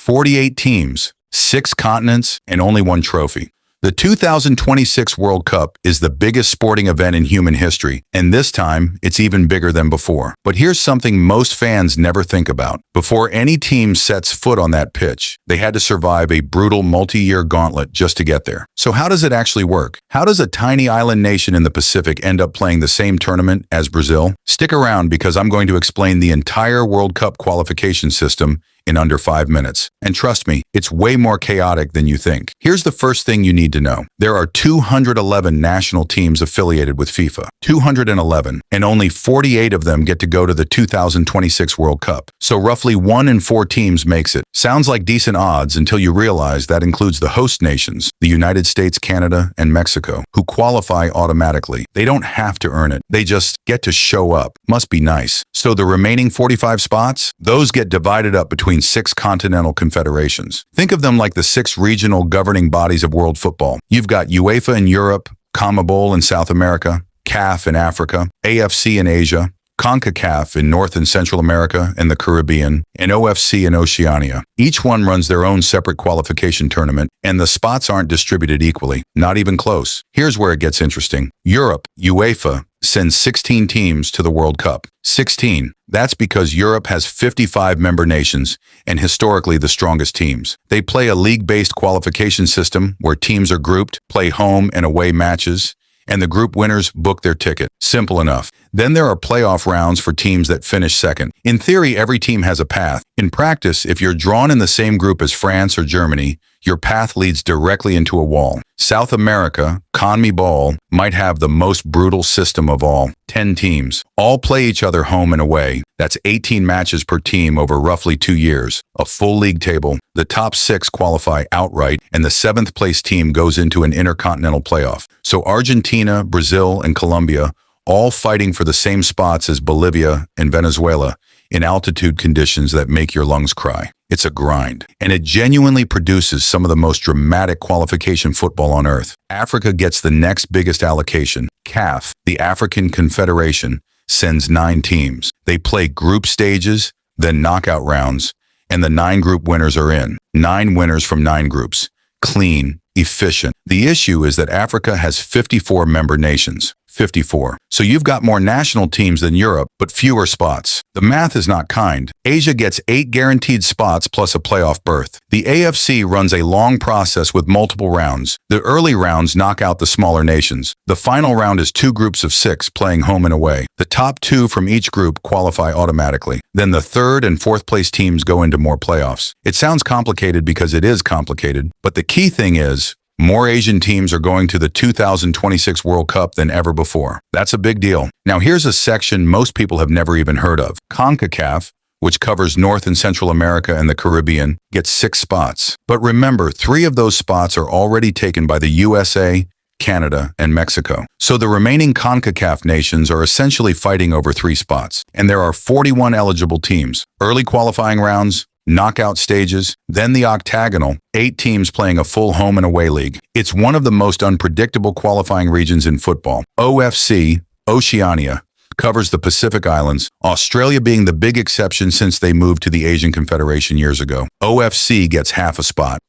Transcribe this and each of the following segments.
48 teams, 6 continents, and only one trophy. The 2026 World Cup is the biggest sporting event in human history, and this time, it's even bigger than before. But here's something most fans never think about. Before any team sets foot on that pitch, they had to survive a brutal multi-year gauntlet just to get there. So how does it actually work? How does a tiny island nation in the Pacific end up playing the same tournament as Brazil? Stick around because I'm going to explain the entire World Cup qualification system in under 5 minutes. And trust me, it's way more chaotic than you think. Here's the first thing you need to know. There are 211 national teams affiliated with FIFA. 211, and only 48 of them get to go to the 2026 World Cup. So roughly 1 in 4 teams makes it. Sounds like decent odds until you realize that includes the host nations, the United States, Canada, and Mexico, who qualify automatically. They don't have to earn it. They just get to show up. Must be nice. So the remaining 45 spots, those get divided up between 6 continental confederations. Think of them like the 6 regional governing bodies of world football. You've got UEFA in Europe, CONMEBOL in South America, CAF in Africa, AFC in Asia, CONCACAF in North and Central America and the Caribbean, and OFC in Oceania. Each one runs their own separate qualification tournament, and the spots aren't distributed equally, not even close. Here's where it gets interesting. Europe, UEFA, sends 16 teams to the World Cup. 16. That's because Europe has 55 member nations and historically the strongest teams. They play a league-based qualification system where teams are grouped, play home and away matches, and the group winners book their ticket. Simple enough. Then there are playoff rounds for teams that finish second. In theory, every team has a path. In practice, if you're drawn in the same group as France or Germany, your path leads directly into a wall. South America, CONMEBOL, might have the most brutal system of all. 10 teams. All play each other home and away. That's 18 matches per team over roughly 2 years. A full league table. The top 6 qualify outright, and the 7th place team goes into an Intercontinental Playoff. So Argentina, Brazil, and Colombia, all fighting for the same spots as Bolivia and Venezuela in altitude conditions that make your lungs cry. It's a grind, and it genuinely produces some of the most dramatic qualification football on earth. Africa gets the next biggest allocation. CAF, the African Confederation, sends 9 teams. They play group stages, then knockout rounds, and the 9 group winners are in. 9 winners from 9 groups. Clean, efficient. The issue is that Africa has 54 member nations. 54. So you've got more national teams than Europe, but fewer spots. The math is not kind. Asia gets 8 guaranteed spots plus a playoff berth. The AFC runs a long process with multiple rounds. The early rounds knock out the smaller nations. The final round is 2 groups of 6 playing home and away. The top 2 from each group qualify automatically. Then the 3rd and 4th place teams go into more playoffs. It sounds complicated because it is complicated, but the key thing is, more Asian teams are going to the 2026 World Cup than ever before. That's a big deal. Now here's a section most people have never even heard of. CONCACAF, which covers North and Central America and the Caribbean, gets 6 spots. But remember, 3 of those spots are already taken by the USA, Canada, and Mexico. So the remaining CONCACAF nations are essentially fighting over 3 spots. And there are 41 eligible teams. Early qualifying rounds, knockout stages, then the octagonal, 8 teams playing a full home and away league. It's one of the most unpredictable qualifying regions in football. OFC, Oceania, covers the Pacific Islands, Australia being the big exception since they moved to the Asian Confederation years ago. OFC gets half spot,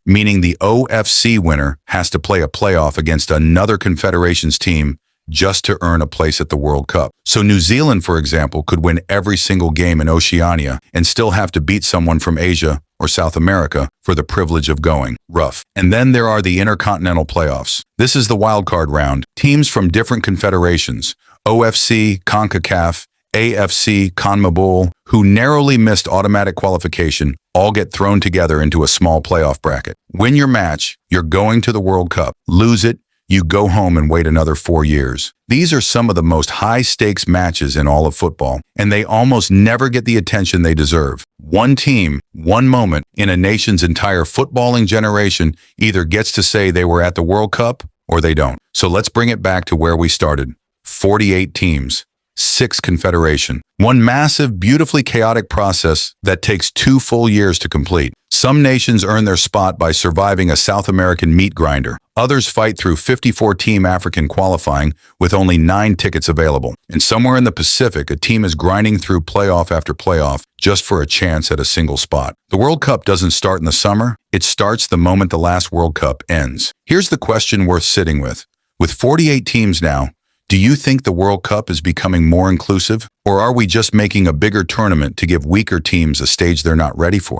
meaning the OFC winner has to play a playoff against another confederation's team just to earn a place at the World Cup. So New Zealand, for example, could win every single game in Oceania and still have to beat someone from Asia or South America for the privilege of going. Rough. And then there are the Intercontinental Playoffs. This is the wildcard round. Teams from different confederations, OFC, CONCACAF, AFC, CONMEBOL, who narrowly missed automatic qualification, all get thrown together into a small playoff bracket. Win your match, you're going to the World Cup. Lose it, you go home and wait another 4 years. These are some of the most high-stakes matches in all of football, and they almost never get the attention they deserve. One team, one moment in a nation's entire footballing generation either gets to say they were at the World Cup or they don't. So let's bring it back to where we started. 48 teams, 6 confederation. One massive, beautifully chaotic process that takes 2 full years to complete. Some nations earn their spot by surviving a South American meat grinder. Others fight through 54-team African qualifying with only 9 tickets available. And somewhere in the Pacific, a team is grinding through playoff after playoff just for a chance at a single spot. The World Cup doesn't start in the summer. It starts the moment the last World Cup ends. Here's the question worth sitting with. With 48 teams now, do you think the World Cup is becoming more inclusive? Or are we just making a bigger tournament to give weaker teams a stage they're not ready for?